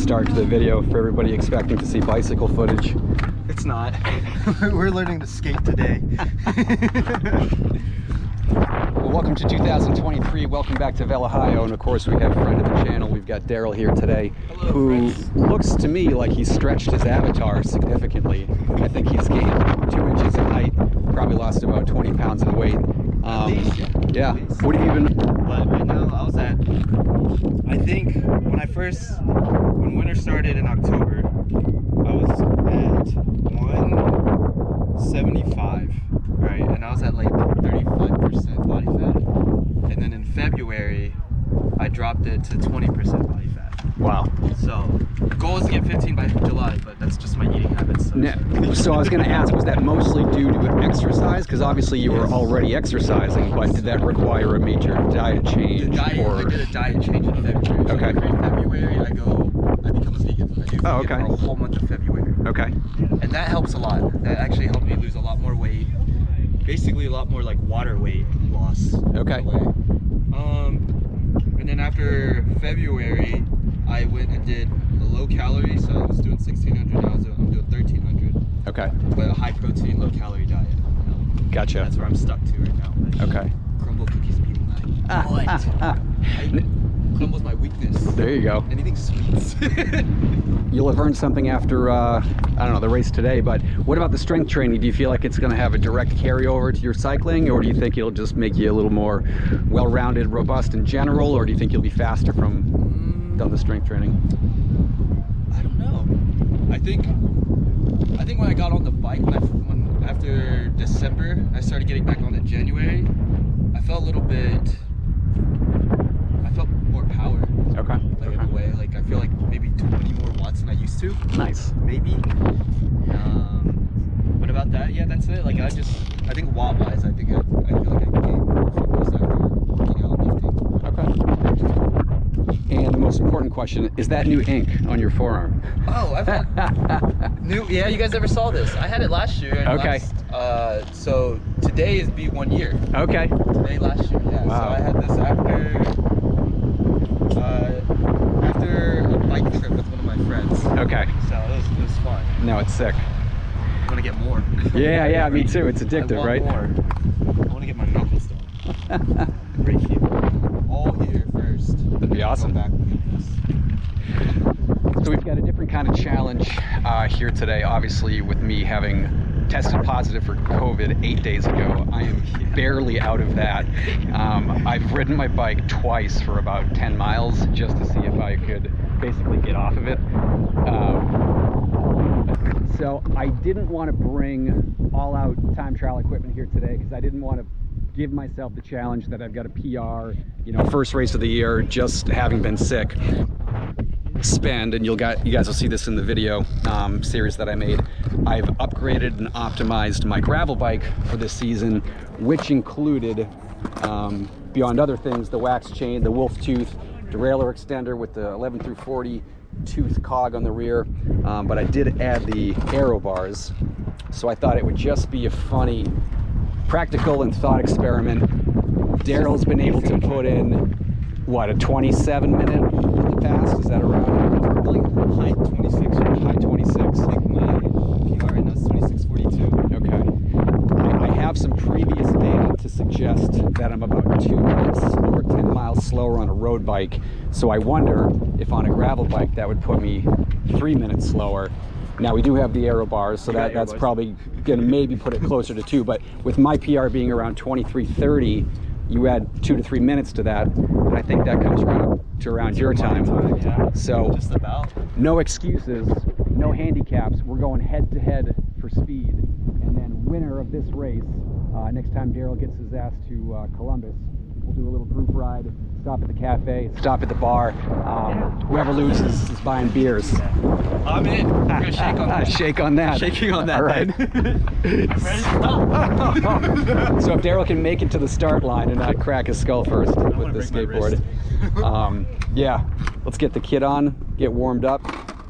start to the video for everybody expecting to see bicycle footage. It's not. We're learning to skate today. Well, welcome to 2023. Welcome back to Ohio, and of course we have a friend of the channel. We've got Dharyle here today. Hello, who friends. looks to me like he's stretched his avatar significantly. I think he's gained 2 inches in height, probably lost about 20 pounds in weight. Yeah. What have you been? But right now I was at, I think when winter started in October, I was at 175, right? And I was at like 35% body fat. And then in February, I dropped it to 20% body fat. Wow. So the goal is to get 15 by July, but that's just my eating habits. So I was going to ask, was that mostly due to exercise? Because obviously you were already exercising, but did that require a major diet change? I did a diet change in February. So Okay. every February I become a vegan. I do vegan okay. for a whole month of February. Okay. And that helps a lot. That actually helped me lose a lot more weight. Basically a lot more like water weight loss. Okay. And then after February, I went and did a low calorie, so I was doing 1600, now I'm doing 1300. Okay. But a high protein, low calorie diet. Gotcha. That's where I'm stuck to right now. Okay. Crumble cookies being my Crumble's my weakness. There you go. Anything sweets. You'll have earned something after, I don't know, the race today, but what about the strength training? Do you feel like it's going to have a direct carryover to your cycling, or do you think it'll just make you a little more well-rounded, robust in general, or do you think you'll be faster from done the strength training? I don't know. I think when I got on the bike, after December, I started getting back on in January, I felt more power. Okay. Like in a way, like I feel like maybe 20 more watts than I used to. Nice. Maybe. But about that, yeah, that's it. Like I think watt-wise, I feel like I gained more fitness after working out and lifting. Okay. And the most important question, is that new ink on your forearm? Oh, I've had new. Yeah, you guys ever saw this? I had it last year. And Okay. So today is be 1 year. Okay. Today last year. Yeah. Wow. So I had this after a bike trip with one of my friends. Okay. So it was fun. No, it's sick. I want to get more. Yeah, me too. It's addictive, I want right? more. I want to get my knuckles done. Right here. All here first. That'd be awesome. Go back and get this. So we've got a different kind of challenge here today. Obviously, with me having tested positive for COVID 8 days ago, I am barely out of that. I've ridden my bike twice for about 10 miles just to see if I could basically get off of it. So I didn't want to bring all-out time trial equipment here today because I didn't want to give myself the challenge that I've got a PR, first race of the year, just having been sick. Spend, and you guys will see this in the video series that I made. I've upgraded and optimized my gravel bike for this season, which included, beyond other things, the wax chain, the wolf tooth, derailleur extender with the 11 through 40 tooth cog on the rear, but I did add the Aero bars. So I thought it would just be a funny, practical and thought experiment. Daryle's been able to put in, what, a 27-minute pass? Is that around? Like high 26. High 26. Like my PR right now is 26:42. Okay. I have some previous data to suggest that I'm about 2 minutes or 10 miles slower on a road bike. So I wonder if on a gravel bike that would put me 3 minutes slower. Now we do have the Aero bars, so that's probably gonna maybe put it closer to 2. But with my PR being around 23:30, you add 2 to 3 minutes to that, and I think that comes right up to around your time. Yeah. So Just about. no excuses, no handicaps. We're going head to head for speed, and then winner of this race, next time Dharyle gets his ass to Columbus, we'll do a little group ride, stop at the cafe, stop at the bar. Whoever loses is buying beers. I'm in. We're gonna shake on that. Shake on that. Shaking on that. All right. So if Dharyle can make it to the start line and not crack his skull first with the skateboard. Yeah, let's get the kit on, get warmed up.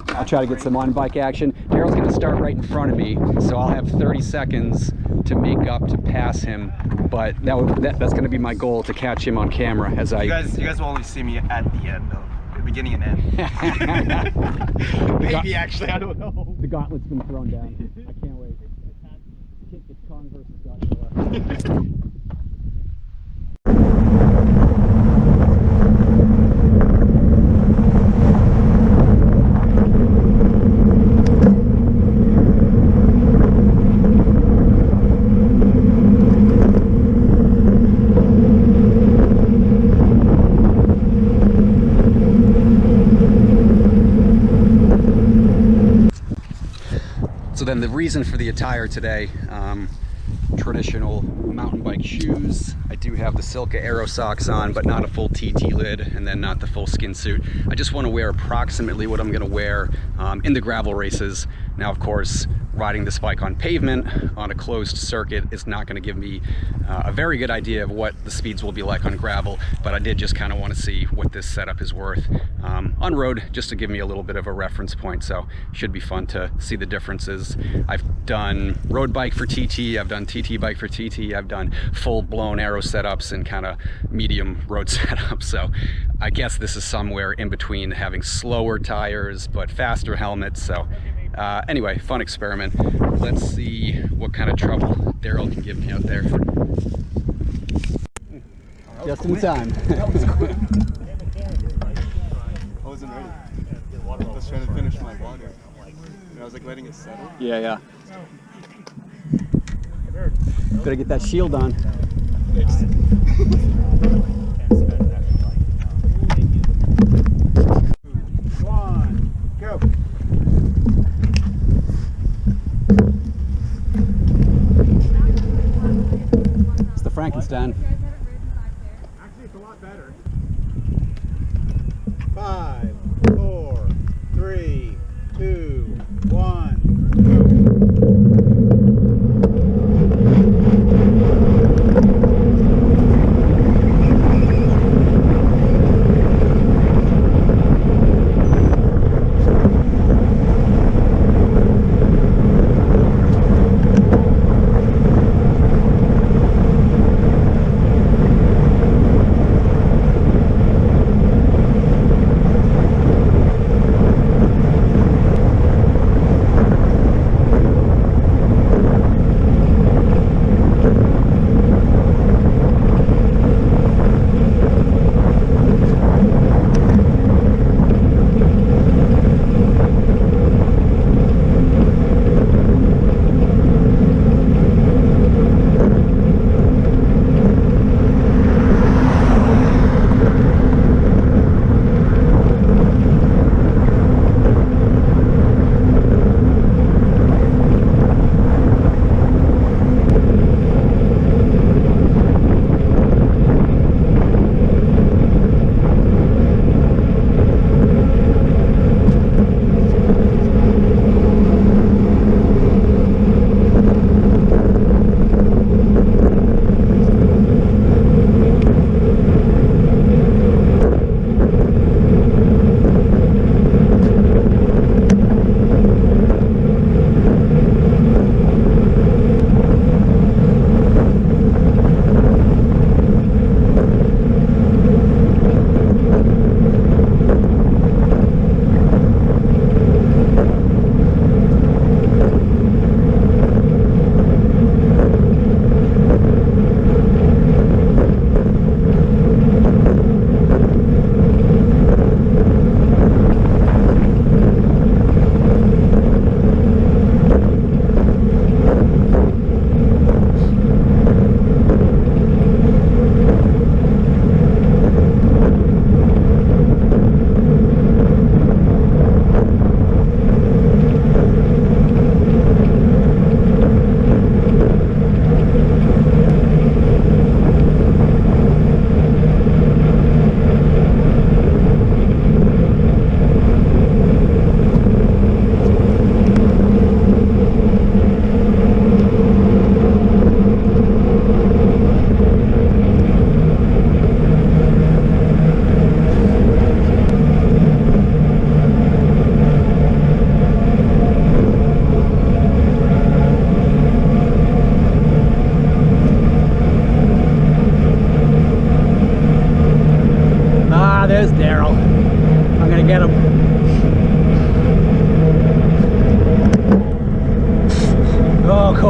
I'll try to get some on-bike action. Daryle's going to start right in front of me, so I'll have 30 seconds to make up to pass him. But that's going to be my goal, to catch him on camera as I. You guys will only see me at the end though. beginning and end. Maybe actually, I don't know. The gauntlet's been thrown down. I can't wait. It's Kong versus Godzilla. So then the reason for the attire today, traditional mountain bike shoes. I do have the Silka Aero socks on, but not a full TT lid, and then not the full skin suit. I just want to wear approximately what I'm going to wear in the gravel races. Now, of course, riding this bike on pavement on a closed circuit is not going to give me a very good idea of what the speeds will be like on gravel, but I did just kind of want to see what this setup is worth on road, just to give me a little bit of a reference point. So should be fun to see the differences. I've done road bike for TT, I've done TT bike for TT, I've done full-blown Aero setups and kind of medium road setups. So I guess this is somewhere in between having slower tires but faster helmets. So anyway, fun experiment. Let's see what kind of trouble Daryl can give me out there. Just in time. That was quick. I wasn't ready. I was trying to finish my water. And I was like letting it settle. Yeah. Gotta get that shield on. Thanks. One, go. It's the Frankenstein. Actually, it's a lot better. 5, 4, 3, 2, 1, go. gotta get him. Oh, cool.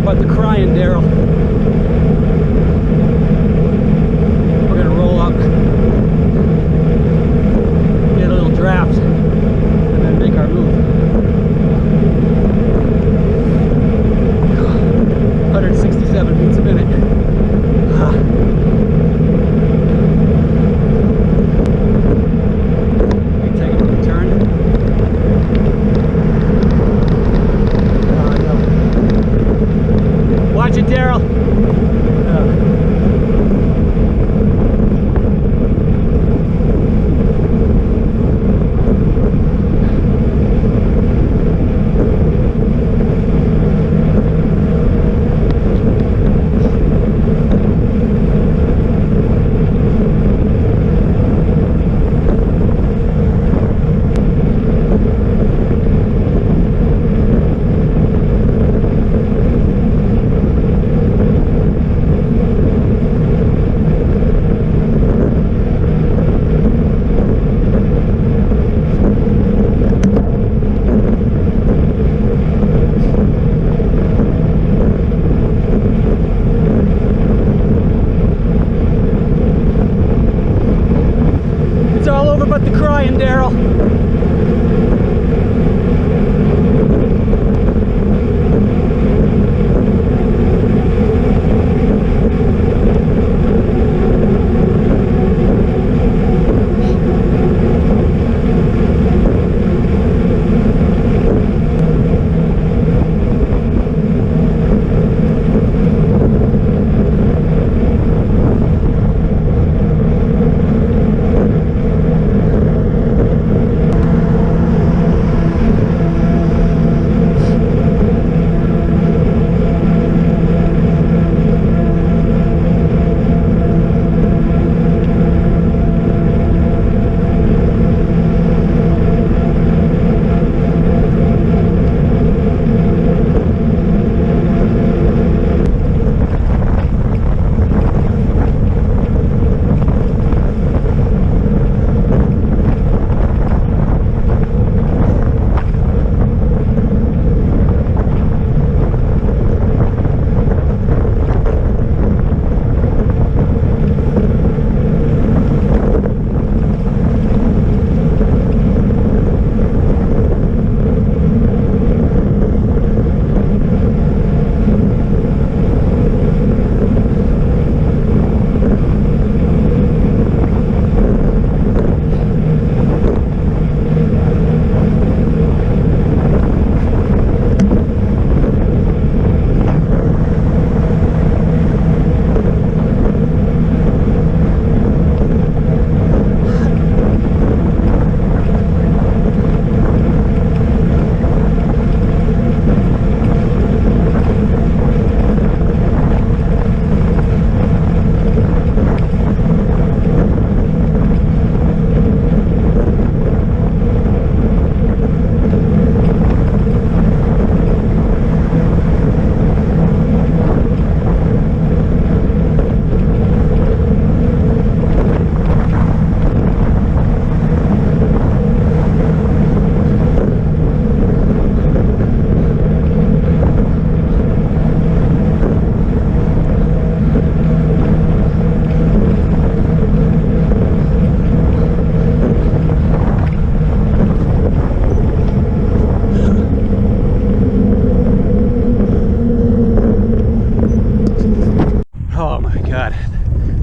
But the crying Daryl. We're gonna roll up, get a little draft, and then make our move. 167 beats a minute. Take a quick turn. Watch it, Daryl.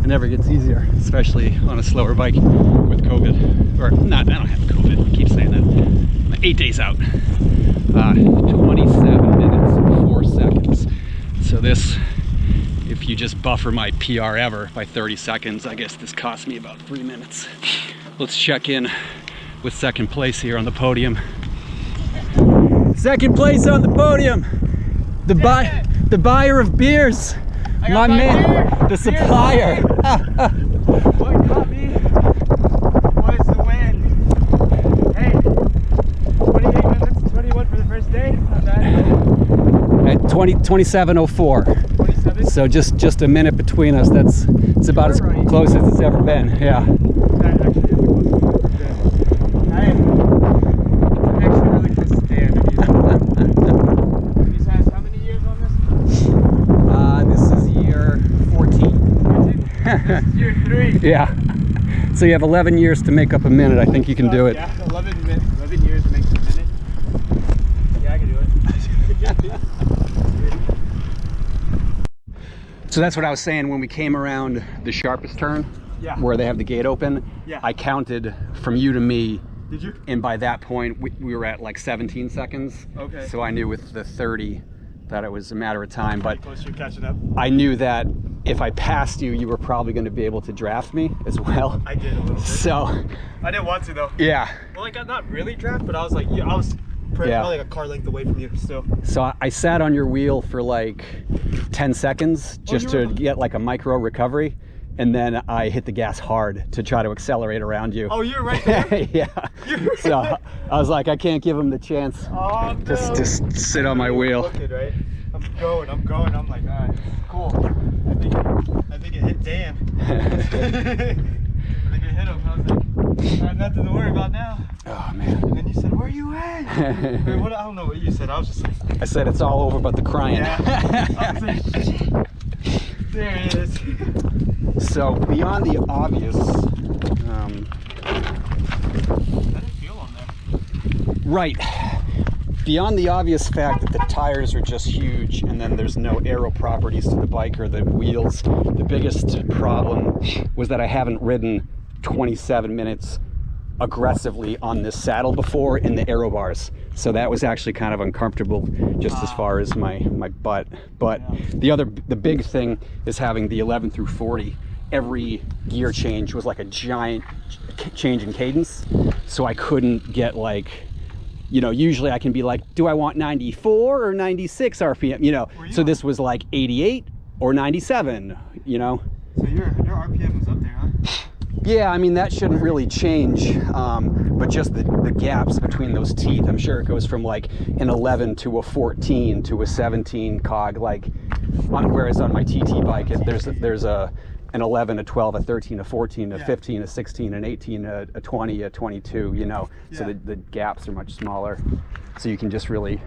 never gets easier, especially on a slower bike with COVID. Or not, I don't have COVID, I keep saying that. I'm 8 days out. 27 minutes and 4 seconds. So this, if you just buffer my PR ever by 30 seconds, I guess this cost me about 3 minutes. Let's check in with second place here on the podium. Second place on the podium. The buyer of beers. My man, the supplier. What got me was the win. Hey, 28 minutes, 21 for the first day. Not bad. At 27:04. 27. So just a minute between us. It's about as Right. close as it's ever been. Yeah. That actually is the closest I've ever been. I'm actually really close to Dan. These has how many years on this? This is year 14. This is year 3. Yeah. So you have 11 years to make up a minute. I think you can do it. Yeah, 11 years makes a minute. Yeah, I can do it. So that's what I was saying when we came around the sharpest turn, Yeah. where they have the gate open. Yeah. I counted from you to me, Did you? and by that point we were at like 17 seconds. Okay. So I knew with the 30 that it was a matter of time, but Close to catching up. I knew that if I passed you, you were probably going to be able to draft me as well. I did a little bit. So I didn't want to though. yeah. Well, like not really draft, but I was like, yeah, I was probably like a car length away from you still. So I sat on your wheel for like 10 seconds just to get like a micro recovery, and then I hit the gas hard to try to accelerate around you. Oh, you're right there. Yeah. You're So right. I was like, I can't give him the chance. Oh, no. Just sit on my wheel. Looking, right? I'm going. I'm like, all right, cool. I think it hit Dan. I think it hit him. I was like, I have nothing to worry about now. Oh man. And then you said, where are you at? Or what, I don't know what you said. I was just like, I said it's all over but the crying. yeah. I was like, shit. There it is. So beyond the obvious, I didn't feel on there. right, beyond the obvious fact that the tires are just huge and then there's no aero properties to the bike or the wheels, the biggest problem was that I haven't ridden 27 minutes aggressively on this saddle before in the aero bars. So that was actually kind of uncomfortable just as far as my butt. But the big thing is having the 11 through 40. Every gear change was like a giant change in cadence. So I couldn't get like, you know, usually I can be like, do I want 94 or 96 RPM, you know? So this was like 88 or 97, you know? So your RPM was up there, huh? Yeah, I mean, that shouldn't really change, but just the gaps between those teeth, I'm sure it goes from like an 11 to a 14 to a 17 cog, like, whereas on my TT bike, there's an 11, a 12, a 13, a 14, a 15, a 16, an 18, a 20, a 22, you know, so the gaps are much smaller, so you can just really,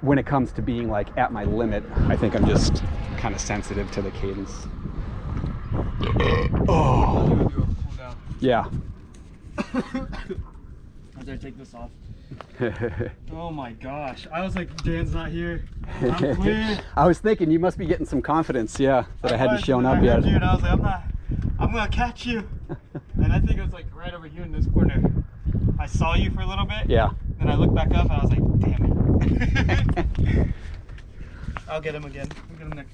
when it comes to being like at my limit, I think I'm just kind of sensitive to the cadence. Oh, yeah. After I take this off. Oh my gosh. I was like, Dan's not here. I'm clear. I was thinking you must be getting some confidence, yeah, that I hadn't shown up yet. Dude, I was like, I'm gonna catch you. And I think it was like right over here in this corner. I saw you for a little bit. Yeah. Then I looked back up and I was like, damn it. I'll get him again. We'll get him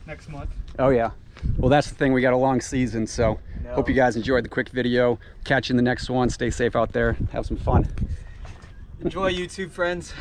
next month. Oh yeah. Well, that's the thing. We got a long season, so hope you guys enjoyed the quick video. Catch you in the next one. Stay safe out there. Have some fun. Enjoy, YouTube friends.